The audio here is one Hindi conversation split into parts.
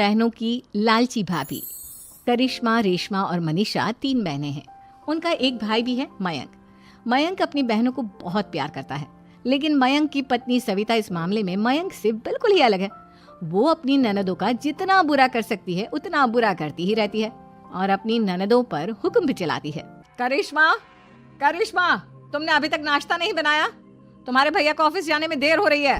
बहनों की लालची भाभी। करिश्मा, रेशमा और मनीषा 3 बहनें हैं। उनका एक भाई भी है, मयंक। मयंक अपनी बहनों को बहुत प्यार करता है, लेकिन मयंक की पत्नी सविता इस मामले में मयंक से बिल्कुल ही अलग है। वो अपनी ननदों का जितना बुरा कर सकती है उतना बुरा करती ही रहती है और अपनी ननदों पर हुक्म भी चलाती है। करिश्मा, करिश्मा, तुमने अभी तक नाश्ता नहीं बनाया? तुम्हारे भैया को ऑफिस जाने में देर हो रही है।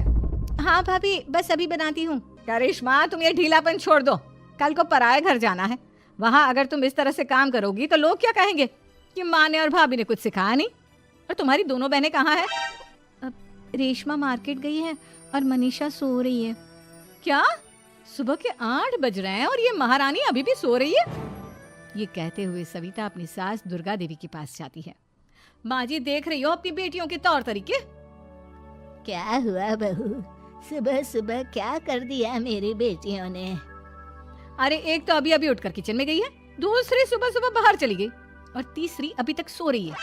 हाँ भाभी, बस अभी बनाती हूँ। करिश्मा, तुम ये ढीलापन छोड़ दो। कल को पराये घर जाना है। वहाँ अगर तुम इस तरह से काम करोगी तो लोग क्या कहेंगे कि माँ ने और भाभी ने कुछ सिखाया नहीं। और तुम्हारी दोनों बहनें कहाँ हैं? अब रेशमा मार्केट गई है और मनीषा सो रही है। क्या? सुबह के 8 बज रहे हैं और ये महारानी अभी भी सो रही है? ये कहते हुए सविता अपनी सास दुर्गा देवी के पास जाती है। माँ जी, देख रही हो अपनी बेटियों के तौर तरीके? क्या हुआ बहू, सुबह सुबह क्या कर दिया मेरी बेटियों ने? अरे एक तो अभी अभी उठकर किचन में गई है, दूसरी सुबह सुबह बाहर चली गई और तीसरी अभी तक सो रही है।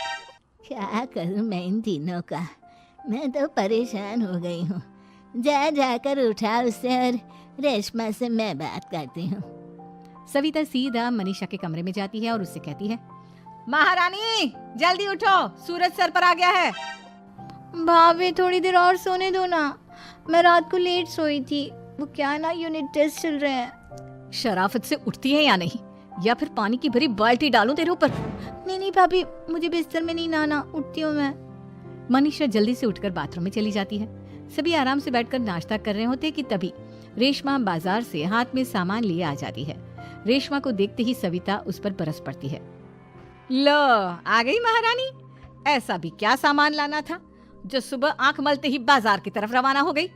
क्या करूं मैं इन तीनों का, मैं तो परेशान हो गई हूँ। जा जाकर उठा उसे और रेशमा से मैं बात करती हूँ। सविता सीधा मनीषा के कमरे में जाती है और उससे कहती है, महारानी जल्दी उठो, सूरज सर पर आ गया है। भाभी थोड़ी देर और सोने दो ना, मैं रात को लेट सोई थी। वो क्या ना, यूनिट टेस्ट चल रहे हैं। शराफत से उठती है या नहीं, या फिर पानी की भरी बाल्टी डालूं तेरे ऊपर? नहीं नहीं भाभी, मुझे बिस्तर में नहीं नहाना, उठती हूँ मैं। मनीषा जल्दी से उठकर बाथरूम में चली जाती है। सभी आराम से बैठकर नाश्ता कर रहे होते कि तभी रेशमा बाजार से हाथ में सामान लिए आ जाती है। रेशमा को देखते ही सविता उस पर बरस पड़ती है। लो, आ गई महारानी। ऐसा भी क्या सामान लाना था जो सुबह आंख मलते ही बाजार की तरफ रवाना हो गई?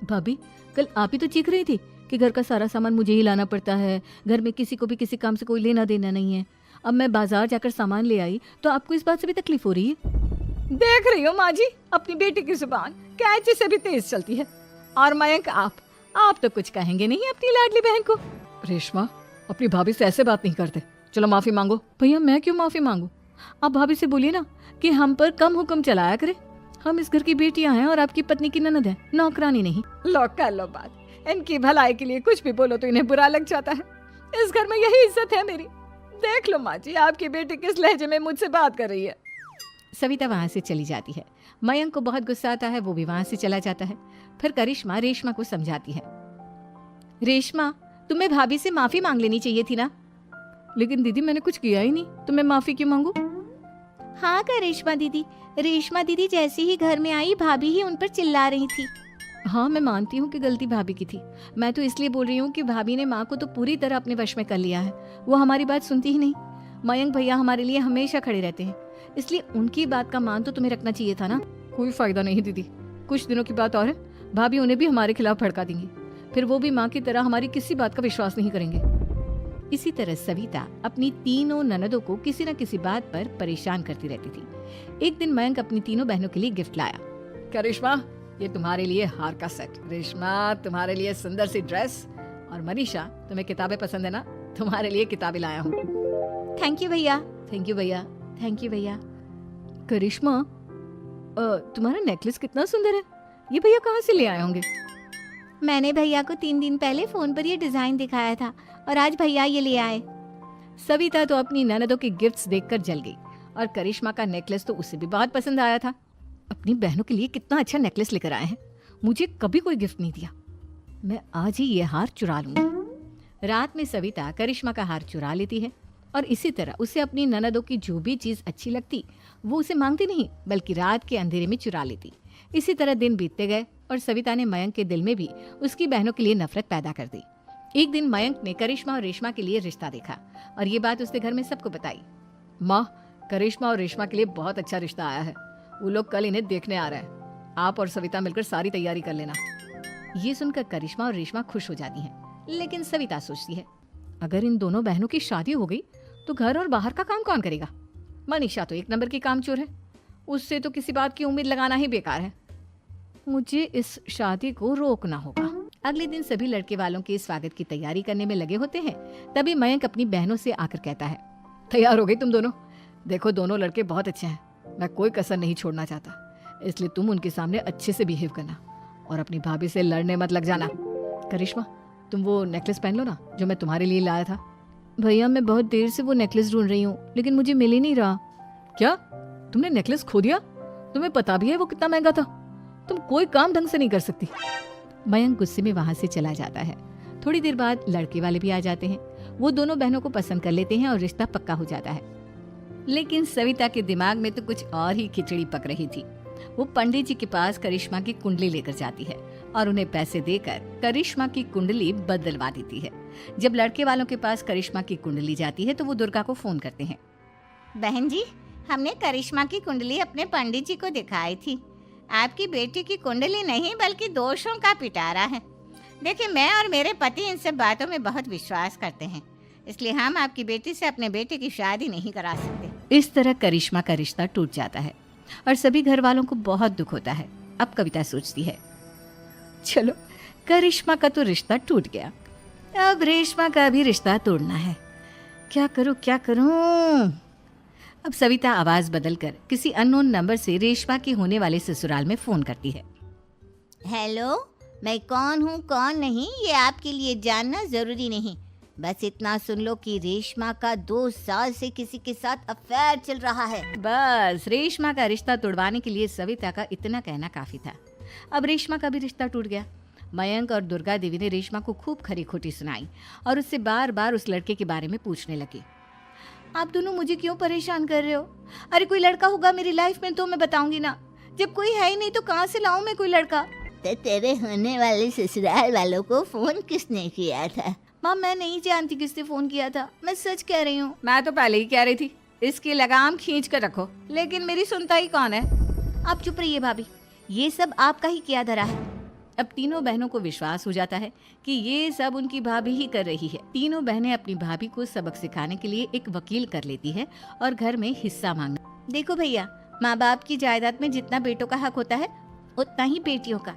भाभी, कल आप ही तो चीख रही थी कि घर का सारा सामान मुझे ही लाना पड़ता है, घर में किसी को भी किसी काम से कोई लेना देना नहीं है। अब मैं बाजार जाकर सामान ले आई तो आपको इस बात से भी तकलीफ हो रही है? देख रही हो माँ जी, अपनी बेटी की जुबान कैंची से भी तेज चलती है। और मयंक, आप तो कुछ कहेंगे नहीं अपनी लाडली बहन को? रेशमा, अपनी भाभी से ऐसे बात नहीं करते। चलो माफी मांगो। भैया, मैं क्यों माफी मांगू? आप भाभी से बोलिए ना कि हम पर कम हुक्म चलाया करे। हम इस घर की बेटियां हैं और आपकी पत्नी की ननद है, नौकरानी नहीं। लो कर लो बात, इनकी भलाई के लिए कुछ भी बोलो तो इन्हें बुरा लग जाता है। इस घर में यही इज्जत है मेरी। देख लो माँ जी, आपकी बेटी किस लहजे में मुझसे बात कर रही है। सविता वहां से चली जाती है। मयंक को बहुत गुस्सा आता है, वो भी वहां से चला जाता है। फिर करिश्मा रेशमा को समझाती है, रेशमा, तुम्हें भाभी से माफी मांग लेनी चाहिए थी ना। लेकिन दीदी, मैंने कुछ किया ही नहीं, तो मैं माफी क्यों मांगू? हाँ का रेशमा दीदी जैसे ही घर में आई, भाभी ही उन पर चिल्ला रही थी। हाँ, मैं मानती हूँ कि गलती भाभी की थी। मैं तो इसलिए बोल रही हूँ कि भाभी ने माँ को तो पूरी तरह अपने वश में कर लिया है। वो हमारी बात सुनती ही नहीं। मयंक भैया हमारे लिए हमेशा खड़े रहते हैं, इसलिए उनकी बात का मान तो तुम्हें रखना चाहिए था ना। कोई फायदा नहीं दीदी, कुछ दिनों की बात और है, भाभी उन्हें भी हमारे खिलाफ भड़का देंगी। फिर वो भी माँ की तरह हमारी किसी बात का विश्वास नहीं करेंगे। इसी तरह सविता अपनी तीनों ननदों को किसी न किसी बात पर परेशान करती रहती थी। एक दिन मयंक अपनी तीनों बहनों के लिए गिफ्ट लाया। करिश्मा, ये तुम्हारे लिए हार का सेट। रेशमा, तुम्हारे लिए सुंदर सी ड्रेस। और मनीषा, तुम्हें किताबें पसंद है ना, तुम्हारे लिए किताबें लाया हूँ। थैंक यू भैया। थैंक यू भैया। थैंक यू भैया। करिश्मा, तुम्हारा नेकलेस कितना सुंदर है, ये भैया कहाँ से ले आए होंगे? मैंने भैया को 3 दिन पहले फोन पर ये डिजाइन दिखाया था और आज भैया ये ले आए। सविता तो अपनी ननदों के गिफ्ट्स देखकर जल गई और करिश्मा का नेकलेस तो उसे भी बहुत पसंद आया था। अपनी बहनों के लिए कितना अच्छा नेकलेस लेकर आए हैं, मुझे कभी कोई गिफ्ट नहीं दिया। मैं आज ही ये हार चुरा लूंगी। रात में सविता करिश्मा का हार चुरा लेती है और इसी तरह उसे अपनी ननदों की जो भी चीज अच्छी लगती वो उसे मांगती नहीं, बल्कि रात के अंधेरे में चुरा लेती। इसी तरह दिन बीतते गए और सविता ने मयंक के दिल में भी उसकी बहनों के लिए नफरत पैदा कर दी। एक दिन मयंक ने करिश्मा और रेशमा के लिए रिश्ता देखा और ये बात उसने घर में सबको बताई। माँ, करिश्मा और रेशमा के लिए बहुत अच्छा रिश्ता आया है, वो लोग कल इन्हें देखने आ रहे हैं। आप और सविता मिलकर सारी तैयारी कर लेना। ये सुनकर करिश्मा और रेशमा खुश हो जाती हैं, लेकिन सविता सोचती है, अगर इन दोनों बहनों की शादी हो गई तो घर और बाहर का काम कौन करेगा? मनीषा तो 1 नंबर की कामचोर है, उससे तो किसी बात की उम्मीद लगाना ही बेकार है। मुझे इस शादी को रोकना होगा। अगले दिन सभी लड़के वालों के स्वागत की तैयारी करने में लगे होते हैं। तभी मयंक अपनी बहनों से आकर कहता है, तैयार हो गई तुम दोनों? देखो, दोनों लड़के बहुत अच्छे हैं, मैं कोई कसर नहीं छोड़ना चाहता, इसलिए तुम उनके सामने अच्छे से बिहेव करना और अपनी भाभी से लड़ने मत लग जाना। करिश्मा, तुम वो नेकलेस पहन लो ना जो मैं तुम्हारे लिए लाया था। भैया मैं बहुत देर से वो नेकलेस ढूंढ रही हूँ लेकिन मुझे मिल ही नहीं रहा। क्या तुमने नेकलेस खो दिया? तुम्हें पता भी है वो कितना महंगा था। तुम कोई काम ढंग से नहीं कर सकती। मयंक गुस्से में वहां से चला जाता है। थोड़ी देर बाद लड़के वाले भी आ जाते हैं। वो दोनों बहनों को पसंद कर लेते हैं और रिश्ता पक्का हो जाता है। लेकिन सविता के दिमाग में तो कुछ और ही खिचड़ी पक रही थी। वो पंडित जी के पास करिश्मा की कुंडली लेकर जाती है और उन्हें पैसे देकर करिश्मा की कुंडली बदलवा देती है। जब लड़के वालों के पास करिश्मा की कुंडली जाती है तो वो दुर्गा को फोन करते हैं। बहन जी, हमने करिश्मा की कुंडली अपने पंडित जी को दिखाई थी। आपकी बेटी की कुंडली नहीं बल्कि दोषों का पिटारा है। देखिए, मैं और मेरे पति इन सब बातों में बहुत विश्वास करते हैं, इसलिए हम आपकी बेटी से अपने बेटे की शादी नहीं करा सकते। इस तरह करिश्मा का रिश्ता टूट जाता है और सभी घर वालों को बहुत दुख होता है। अब कविता सोचती है, चलो करिश्मा का तो रिश्ता टूट गया, अब रेशमा का भी रिश्ता तोड़ना है। क्या करूं? अब सविता आवाज बदलकर किसी अननोन नंबर से रेशमा के होने वाले ससुराल में फोन करती है। हेलो, मैं कौन हूँ कौन नहीं ये आपके लिए जानना जरूरी नहीं। बस इतना सुन लो कि रेशमा का 2 साल से किसी के साथ अफेयर चल रहा है। बस रेशमा का रिश्ता तोड़वाने के लिए सविता का इतना कहना काफी था। अब रेशमा का भी रिश्ता टूट गया। मयंक और दुर्गा देवी ने रेशमा को खूब खरी खोटी सुनाई और उससे बार बार उस लड़के के बारे में पूछने लगे। आप दोनों मुझे क्यों परेशान कर रहे हो? अरे कोई लड़का होगा मेरी लाइफ में तो मैं बताऊंगी ना। जब कोई है ही नहीं तो कहाँ से लाऊं मैं कोई लड़का? तो तेरे होने वाले ससुराल वालों को फोन किसने किया था? माँ मैं नहीं जानती किसने फोन किया था, मैं सच कह रही हूँ। मैं तो पहले ही कह रही थी इसकी लगाम खींच कर रखो, लेकिन मेरी सुनता ही कौन है। आप चुप रहिए भाभी, ये सब आपका ही किया धरा है। अब तीनों बहनों को विश्वास हो जाता है कि ये सब उनकी भाभी ही कर रही है। तीनों बहनें अपनी भाभी को सबक सिखाने के लिए एक वकील कर लेती है और घर में हिस्सा मांगना। देखो भैया, माँ बाप की जायदाद में जितना बेटों का हक होता है उतना ही बेटियों का,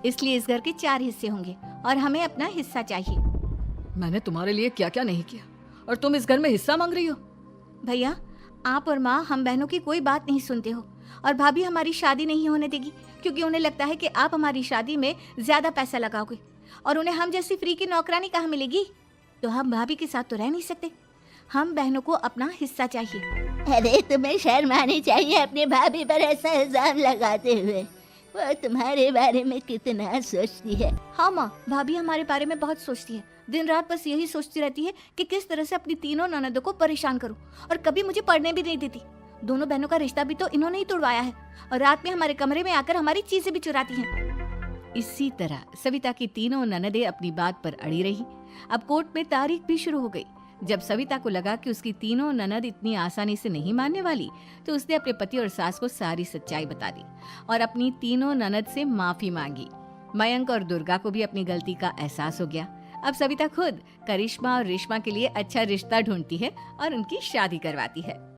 इसलिए इस घर के 4 हिस्से होंगे और हमें अपना हिस्सा चाहिए। मैंने तुम्हारे लिए क्या क्या नहीं किया और तुम इस घर में हिस्सा मांग रही हो? भैया, आप और माँ हम बहनों की कोई बात नहीं सुनते हो और भाभी हमारी शादी नहीं होने देगी क्योंकि उन्हें लगता है कि आप हमारी शादी में ज्यादा पैसा लगाओगे और उन्हें हम जैसी फ्री की नौकरानी कहाँ मिलेगी। तो हम भाभी के साथ तो रह नहीं सकते, हम बहनों को अपना हिस्सा चाहिए। अरे तुम्हें शर्म आनी चाहिए अपने भाभी पर ऐसा इल्जाम लगाते हुए। वो तुम्हारे बारे में कितना सोचती है। हाँ माँ, भाभी हमारे बारे में बहुत सोचती है। दिन रात बस यही सोचती रहती है कि किस तरह से अपनी तीनों ननदों को परेशान करूं और कभी मुझे पढ़ने भी नहीं देती। दोनों बहनों का रिश्ता भी तो इन्होंने ही तोड़वाया है और रात में हमारे कमरे में आकर हमारी चीजें भी चुराती हैं। इसी तरह सविता की तीनों ननदें अपनी बात पर अड़ी रही। अब कोर्ट में तारीख भी शुरू हो गई। जब सविता को लगा कि उसकी तीनों ननद इतनी आसानी से नहीं मानने वाली, तो उसने अपने पति और सास को सारी सच्चाई बता दी और अपनी तीनों ननद से माफी मांगी। मयंक और दुर्गा को भी अपनी गलती का एहसास हो गया। अब सविता खुद करिश्मा और रेशमा के लिए अच्छा रिश्ता ढूंढती है और उनकी शादी करवाती है।